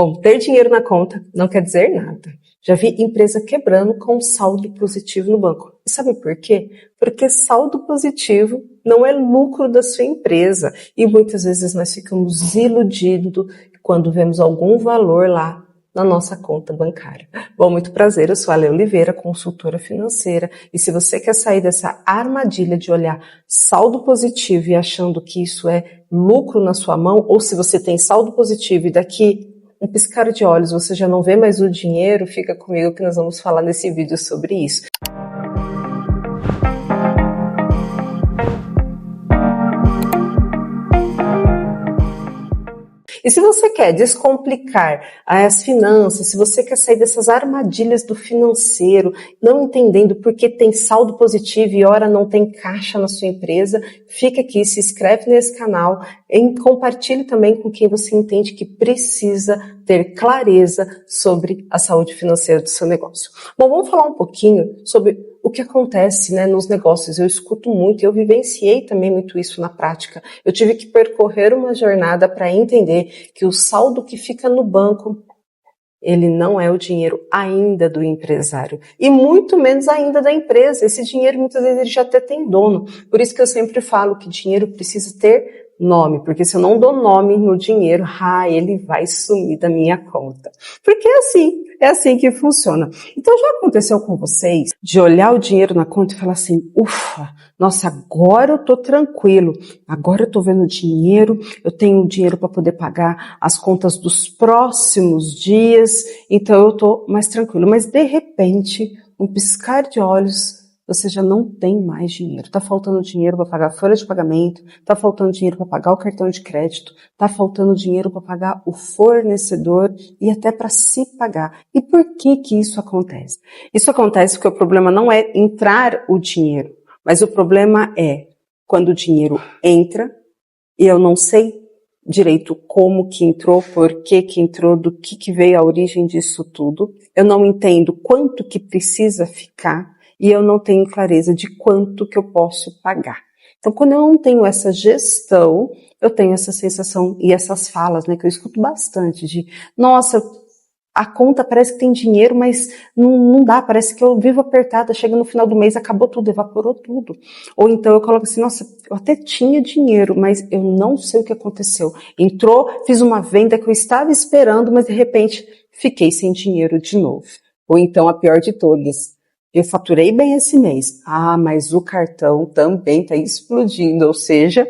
Bom, ter dinheiro na conta não quer dizer nada. Já vi empresa quebrando com saldo positivo no banco. E sabe por quê? Porque saldo positivo não é lucro da sua empresa. E muitas vezes nós ficamos iludidos quando vemos algum valor lá na nossa conta bancária. Bom, muito prazer, eu sou a Ale Oliveira, consultora financeira, e se você quer sair dessa armadilha de olhar saldo positivo e achando que isso é lucro na sua mão, ou se você tem saldo positivo e daqui um piscar de olhos você já não vê mais o dinheiro, fica comigo que nós vamos falar nesse vídeo sobre isso. E se você quer descomplicar as finanças, se você quer sair dessas armadilhas do financeiro, não entendendo por que tem saldo positivo e ora não tem caixa na sua empresa, fica aqui, se inscreve nesse canal e compartilhe também com quem você entende que precisa ter clareza sobre a saúde financeira do seu negócio. Bom, vamos falar um pouquinho sobre o que acontece, nos negócios. Eu escuto muito, eu vivenciei também muito isso na prática. Eu tive que percorrer uma jornada para entender que o saldo que fica no banco, ele não é o dinheiro ainda do empresário. E muito menos ainda da empresa. Esse dinheiro, muitas vezes, ele já até tem dono. Por isso que eu sempre falo que dinheiro precisa ter nome, porque se eu não dou nome no dinheiro, ele vai sumir da minha conta. Porque é assim que funciona. Então já aconteceu com vocês de olhar o dinheiro na conta e falar assim, ufa, nossa, agora eu tô tranquilo, agora eu tô vendo dinheiro, eu tenho dinheiro para poder pagar as contas dos próximos dias, então eu tô mais tranquilo. Mas de repente, um piscar de olhos, você já não tem mais dinheiro. Está faltando dinheiro para pagar a folha de pagamento, está faltando dinheiro para pagar o cartão de crédito, está faltando dinheiro para pagar o fornecedor e até para se pagar. E por que isso acontece? Isso acontece porque o problema não é entrar o dinheiro, mas o problema é quando o dinheiro entra e eu não sei direito como que entrou, por que entrou, do que veio a origem disso tudo. Eu não entendo quanto que precisa ficar. E eu não tenho clareza de quanto que eu posso pagar. Então, quando eu não tenho essa gestão, eu tenho essa sensação e essas falas, que eu escuto bastante de, nossa, a conta parece que tem dinheiro, mas não dá, parece que eu vivo apertada, chega no final do mês, acabou tudo, evaporou tudo. Ou então eu coloco assim, nossa, eu até tinha dinheiro, mas eu não sei o que aconteceu. Entrou, fiz uma venda que eu estava esperando, mas de repente fiquei sem dinheiro de novo. Ou então a pior de todas, eu faturei bem esse mês. Mas o cartão também está explodindo. Ou seja,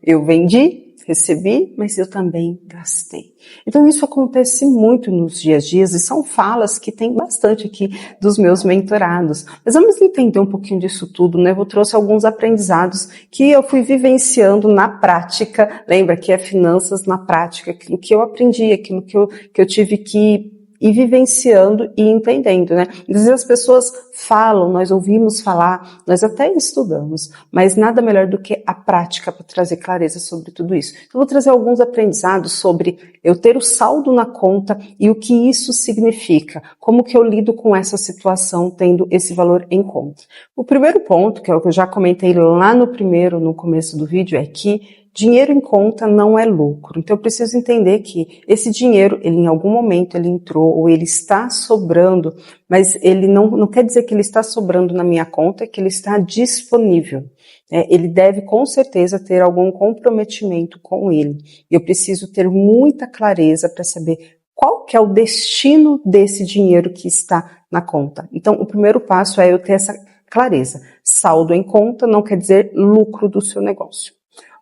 eu vendi, recebi, mas eu também gastei. Então isso acontece muito nos dias a dias e são falas que tem bastante aqui dos meus mentorados. Mas vamos entender um pouquinho disso tudo, Eu trouxe alguns aprendizados que eu fui vivenciando na prática. Lembra que é finanças na prática, aquilo que eu aprendi, aquilo que eu tive que ir vivenciando e entendendo, Às vezes as pessoas falam, nós ouvimos falar, nós até estudamos, mas nada melhor do que a prática para trazer clareza sobre tudo isso. Então, vou trazer alguns aprendizados sobre eu ter o saldo na conta e o que isso significa, como que eu lido com essa situação tendo esse valor em conta. O primeiro ponto, que é o que eu já comentei lá no começo do vídeo, é que dinheiro em conta não é lucro. Então eu preciso entender que esse dinheiro, ele em algum momento ele entrou ou ele está sobrando, mas ele não quer dizer que ele está sobrando na minha conta, é que ele está disponível. Ele deve com certeza ter algum comprometimento com ele. Eu preciso ter muita clareza para saber qual que é o destino desse dinheiro que está na conta. Então o primeiro passo é eu ter essa clareza. Saldo em conta não quer dizer lucro do seu negócio.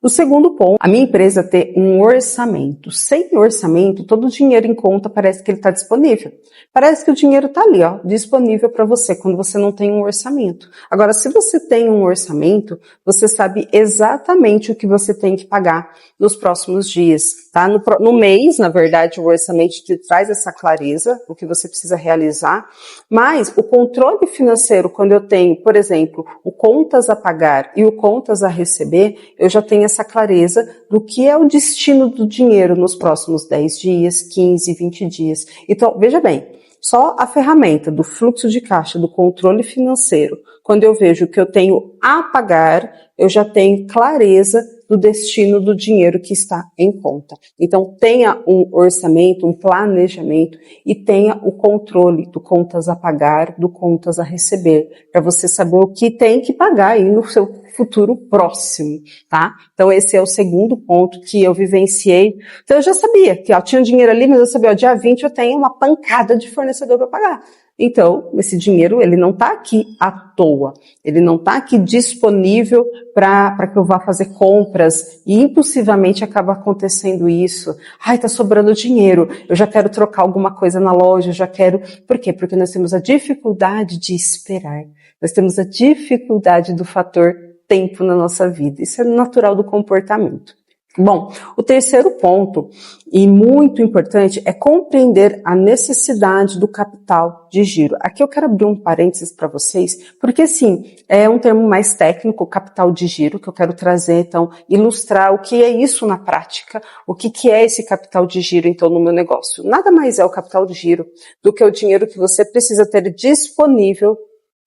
O segundo ponto, a minha empresa ter um orçamento. Sem orçamento, todo o dinheiro em conta parece que ele está disponível. Parece que o dinheiro está ali, disponível para você, quando você não tem um orçamento. Agora, se você tem um orçamento, você sabe exatamente o que você tem que pagar nos próximos dias, tá? No mês, na verdade, o orçamento te traz essa clareza, o que você precisa realizar, mas o controle financeiro, quando eu tenho, por exemplo, o contas a pagar e o contas a receber, eu já tenho essa clareza do que é o destino do dinheiro nos próximos 10 dias, 15, 20 dias. Então, veja bem, só a ferramenta do fluxo de caixa, do controle financeiro, quando eu vejo que eu tenho a pagar, eu já tenho clareza do destino do dinheiro que está em conta. Então, tenha um orçamento, um planejamento e tenha o controle do contas a pagar, do contas a receber, para você saber o que tem que pagar aí no seu futuro próximo, tá? Então, esse é o segundo ponto que eu vivenciei. Então, eu já sabia que, tinha dinheiro ali, mas eu sabia, dia 20 eu tenho uma pancada de fornecedor para pagar. Então, esse dinheiro, ele não está aqui à toa. Ele não está aqui disponível para que eu vá fazer compras e impulsivamente acaba acontecendo isso. Ai, tá sobrando dinheiro, eu já quero trocar alguma coisa na loja, eu já quero... Por quê? Porque nós temos a dificuldade de esperar. Nós temos a dificuldade do fator tempo na nossa vida. Isso é natural do comportamento. Bom, o terceiro ponto, e muito importante, é compreender a necessidade do capital de giro. Aqui eu quero abrir um parênteses para vocês, porque sim, é um termo mais técnico, capital de giro, que eu quero trazer, então, ilustrar o que é isso na prática, o que é esse capital de giro, então, no meu negócio. Nada mais é o capital de giro do que o dinheiro que você precisa ter disponível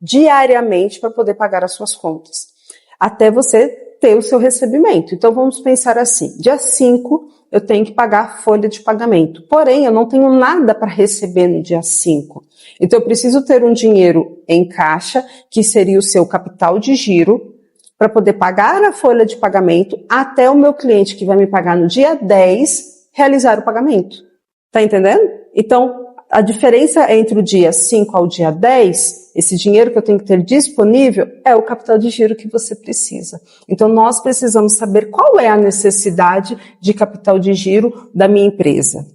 diariamente para poder pagar as suas contas, até você ter o seu recebimento. Então vamos pensar assim, dia 5 eu tenho que pagar a folha de pagamento, porém eu não tenho nada para receber no dia 5. Então eu preciso ter um dinheiro em caixa, que seria o seu capital de giro, para poder pagar a folha de pagamento até o meu cliente que vai me pagar no dia 10 realizar o pagamento. Tá entendendo? Então, a diferença entre o dia 5 ao dia 10, esse dinheiro que eu tenho que ter disponível, é o capital de giro que você precisa. Então, nós precisamos saber qual é a necessidade de capital de giro da minha empresa.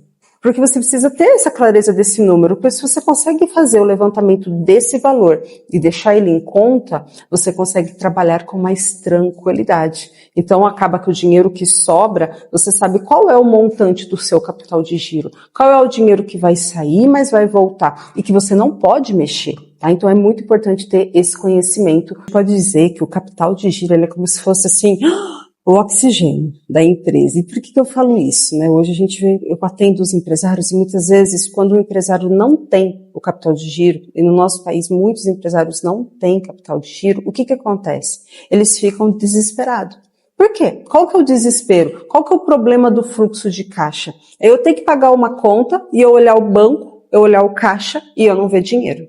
Porque você precisa ter essa clareza desse número, porque se você consegue fazer o levantamento desse valor e deixar ele em conta, você consegue trabalhar com mais tranquilidade. Então acaba que o dinheiro que sobra, você sabe qual é o montante do seu capital de giro, qual é o dinheiro que vai sair, mas vai voltar e que você não pode mexer. Tá? Então é muito importante ter esse conhecimento. Pode dizer que o capital de giro ele é como se fosse assim... o oxigênio da empresa. E por que eu falo isso? Né? Hoje a gente vê, eu atendo os empresários e muitas vezes quando o empresário não tem o capital de giro, e no nosso país muitos empresários não têm capital de giro, o que acontece? Eles ficam desesperados. Por quê? Qual que é o desespero? Qual que é o problema do fluxo de caixa? É eu ter que pagar uma conta e eu olhar o banco, eu olhar o caixa e eu não ver dinheiro.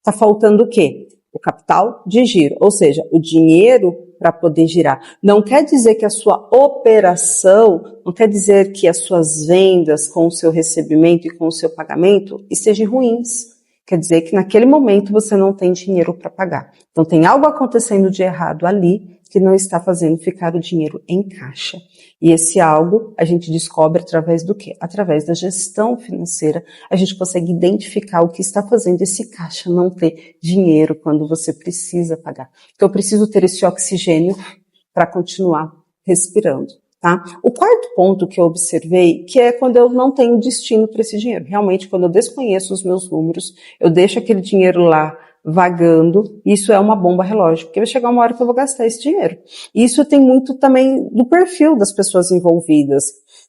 Tá faltando o quê? O capital de giro, ou seja, o dinheiro para poder girar. Não quer dizer que a sua operação, não quer dizer que as suas vendas com o seu recebimento e com o seu pagamento estejam ruins. Quer dizer que naquele momento você não tem dinheiro para pagar. Então tem algo acontecendo de errado ali que não está fazendo ficar o dinheiro em caixa. E esse algo a gente descobre através do quê? Através da gestão financeira, a gente consegue identificar o que está fazendo esse caixa não ter dinheiro quando você precisa pagar. Então eu preciso ter esse oxigênio para continuar respirando. Tá? O quarto ponto que eu observei, que é quando eu não tenho destino para esse dinheiro. Realmente, quando eu desconheço os meus números, eu deixo aquele dinheiro lá vagando, isso é uma bomba relógio, porque vai chegar uma hora que eu vou gastar esse dinheiro. E isso tem muito também do perfil das pessoas envolvidas.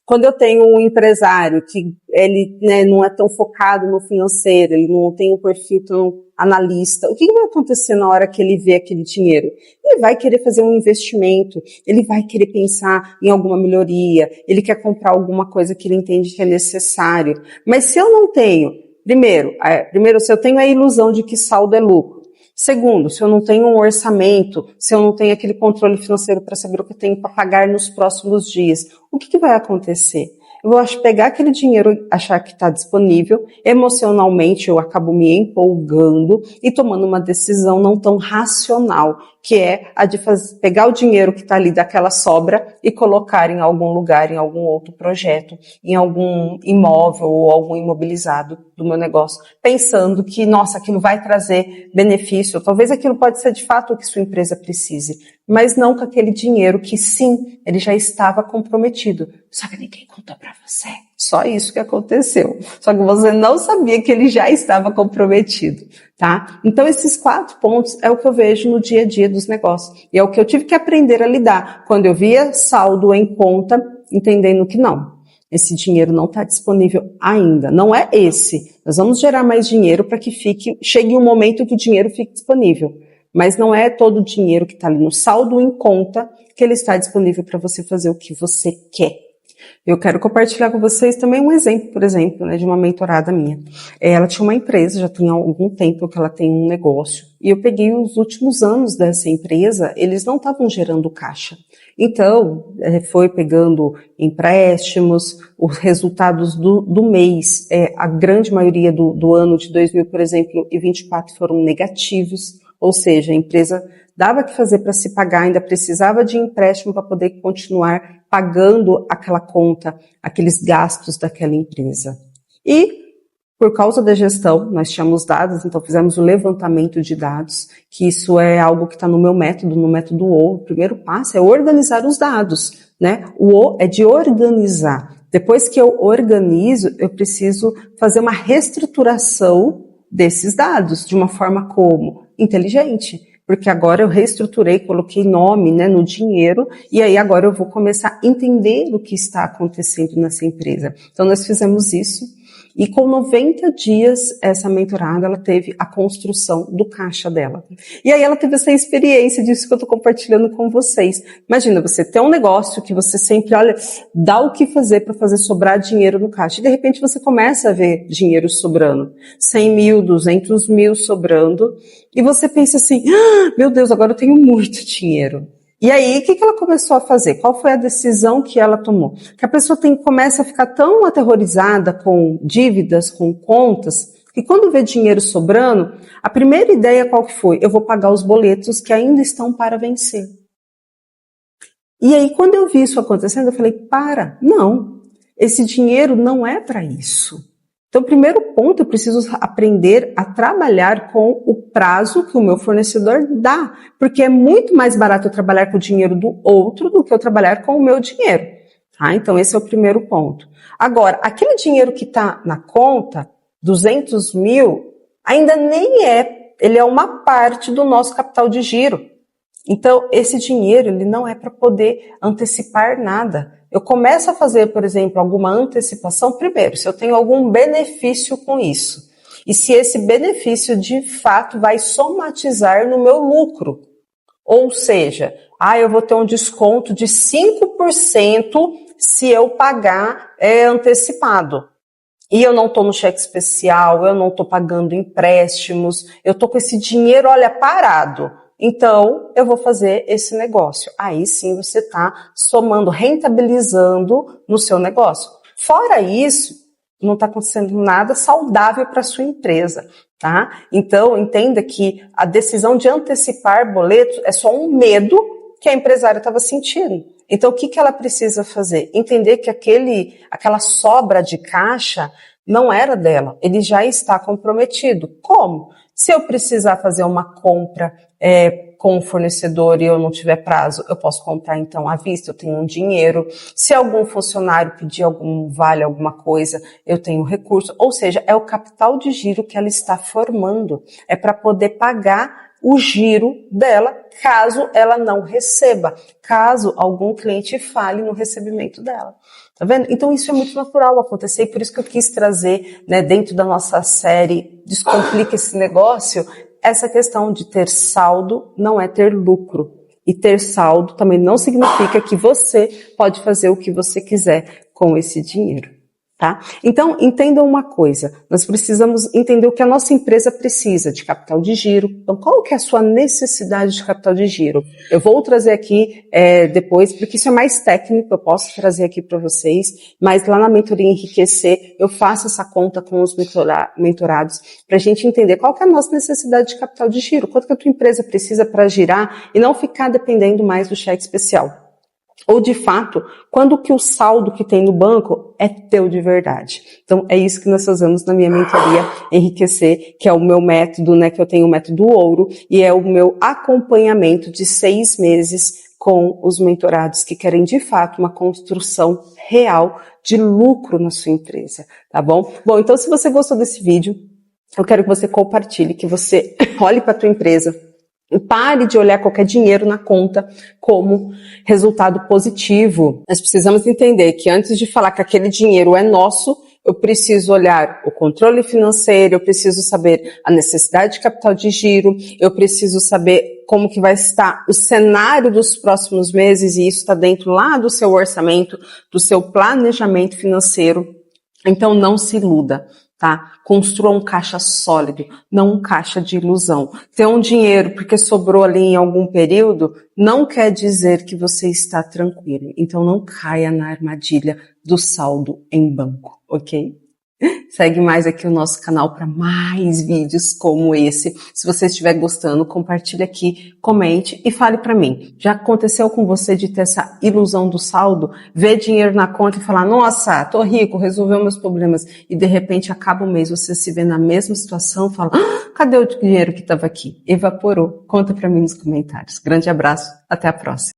Quando eu tenho um empresário que ele não é tão focado no financeiro, ele não tem um perfil tão analista, o que vai acontecer na hora que ele vê aquele dinheiro? Ele vai querer fazer um investimento, ele vai querer pensar em alguma melhoria, ele quer comprar alguma coisa que ele entende que é necessário. Mas se eu não tenho, primeiro, se eu tenho a ilusão de que saldo é lucro, segundo, se eu não tenho um orçamento, se eu não tenho aquele controle financeiro para saber o que eu tenho para pagar nos próximos dias, o que vai acontecer? Eu vou pegar aquele dinheiro, achar que está disponível, emocionalmente eu acabo me empolgando e tomando uma decisão não tão racional, que é a de pegar o dinheiro que está ali daquela sobra e colocar em algum lugar, em algum outro projeto, em algum imóvel ou algum imobilizado do meu negócio, pensando que, nossa, aquilo vai trazer benefício, talvez aquilo pode ser de fato o que sua empresa precise, mas não com aquele dinheiro que sim, ele já estava comprometido, só que ninguém contou para você. Só isso que aconteceu. Só que você não sabia que ele já estava comprometido, tá? Então esses 4 pontos é o que eu vejo no dia a dia dos negócios. E é o que eu tive que aprender a lidar. Quando eu via saldo em conta, entendendo que não. Esse dinheiro não está disponível ainda. Não é esse. Nós vamos gerar mais dinheiro para que chegue um momento que o dinheiro fique disponível. mas não é todo o dinheiro que está ali no saldo em conta que ele está disponível para você fazer o que você quer. Eu quero compartilhar com vocês também um exemplo, por exemplo, né, de uma mentorada minha. Ela tinha uma empresa, já tem algum tempo que ela tem um negócio, e eu peguei os últimos anos dessa empresa, eles não estavam gerando caixa. Então, foi pegando empréstimos, os resultados do mês, a grande maioria do ano de 2000, por exemplo, e 24 foram negativos, ou seja, a empresa dava que fazer para se pagar, ainda precisava de empréstimo para poder continuar pagando aquela conta, aqueles gastos daquela empresa. E, por causa da gestão, nós tínhamos dados, então fizemos o levantamento de dados, que isso é algo que está no meu método, no método O. O primeiro passo é organizar os dados, né? O O é de organizar. Depois que eu organizo, eu preciso fazer uma reestruturação desses dados, de uma forma como? Inteligente. Porque agora eu reestruturei, coloquei nome, né, no dinheiro, e aí agora eu vou começar a entender o que está acontecendo nessa empresa. Então nós fizemos isso, e com 90 dias, essa mentorada, ela teve a construção do caixa dela. E aí ela teve essa experiência disso que eu estou compartilhando com vocês. Imagina, você ter um negócio que você sempre, olha, dá o que fazer para fazer sobrar dinheiro no caixa. E de repente você começa a ver dinheiro sobrando. 100 mil, 200 mil sobrando. E você pensa assim, meu Deus, agora eu tenho muito dinheiro. E aí, o que ela começou a fazer? Qual foi a decisão que ela tomou? Que a pessoa começa a ficar tão aterrorizada com dívidas, com contas, que quando vê dinheiro sobrando, a primeira ideia qual que foi? Eu vou pagar os boletos que ainda estão para vencer. E aí, quando eu vi isso acontecendo, eu falei, não, esse dinheiro não é para isso. Então, primeiro ponto, eu preciso aprender a trabalhar com o prazo que o meu fornecedor dá, porque é muito mais barato eu trabalhar com o dinheiro do outro do que eu trabalhar com o meu dinheiro. Tá? Então, esse é o primeiro ponto. Agora, aquele dinheiro que está na conta, 200 mil, ainda nem ele é uma parte do nosso capital de giro. Então, esse dinheiro, ele não é para poder antecipar nada. Eu começo a fazer, por exemplo, alguma antecipação, primeiro, se eu tenho algum benefício com isso. E se esse benefício, de fato, vai somatizar no meu lucro. Ou seja, eu vou ter um desconto de 5% se eu pagar antecipado. E eu não estou no cheque especial, eu não estou pagando empréstimos, eu estou com esse dinheiro, olha, parado. Então, eu vou fazer esse negócio. Aí sim você está somando, rentabilizando no seu negócio. Fora isso, não está acontecendo nada saudável para a sua empresa, tá? Então, entenda que a decisão de antecipar boletos é só um medo que a empresária estava sentindo. Então, o que ela precisa fazer? Entender que aquela sobra de caixa não era dela, ele já está comprometido. Como? Se eu precisar fazer uma compra com o fornecedor e eu não tiver prazo, eu posso comprar então à vista, eu tenho um dinheiro. Se algum funcionário pedir alguma coisa, eu tenho recurso. Ou seja, é o capital de giro que ela está formando. É para poder pagar o giro dela, caso ela não receba, caso algum cliente falhe no recebimento dela. Tá vendo? Então isso é muito natural acontecer e por isso que eu quis trazer, né, dentro da nossa série Descomplica esse Negócio, essa questão de ter saldo não é ter lucro. E ter saldo também não significa que você pode fazer o que você quiser com esse dinheiro. Tá? Então, entendam uma coisa, nós precisamos entender o que a nossa empresa precisa de capital de giro. Então, qual que é a sua necessidade de capital de giro? Eu vou trazer aqui depois, porque isso é mais técnico, eu posso trazer aqui para vocês, mas lá na Mentoria Enriquecer, eu faço essa conta com os mentorados para a gente entender qual que é a nossa necessidade de capital de giro, quanto que a tua empresa precisa para girar e não ficar dependendo mais do cheque especial. Ou, de fato, quando que o saldo que tem no banco é teu de verdade. Então, é isso que nós fazemos na minha mentoria Enriquecer, que é o meu método, né, que eu tenho o método ouro, e é o meu acompanhamento de 6 meses com os mentorados que querem, de fato, uma construção real de lucro na sua empresa, tá bom? Bom, então, se você gostou desse vídeo, eu quero que você compartilhe, que você olhe para a tua empresa, e pare de olhar qualquer dinheiro na conta como resultado positivo. Nós precisamos entender que antes de falar que aquele dinheiro é nosso, eu preciso olhar o controle financeiro, eu preciso saber a necessidade de capital de giro, eu preciso saber como que vai estar o cenário dos próximos meses, e isso está dentro lá do seu orçamento, do seu planejamento financeiro. Então não se iluda, tá? Construa um caixa sólido, não um caixa de ilusão. Ter um dinheiro porque sobrou ali em algum período não quer dizer que você está tranquilo. Então não caia na armadilha do saldo em banco, ok? Segue mais aqui o nosso canal para mais vídeos como esse. Se você estiver gostando, compartilhe aqui, comente e fale para mim. Já aconteceu com você de ter essa ilusão do saldo? Ver dinheiro na conta e falar, nossa, tô rico, resolveu meus problemas. E de repente acaba o mês, você se vê na mesma situação, fala, cadê o dinheiro que estava aqui? Evaporou. Conta para mim nos comentários. Grande abraço, até a próxima.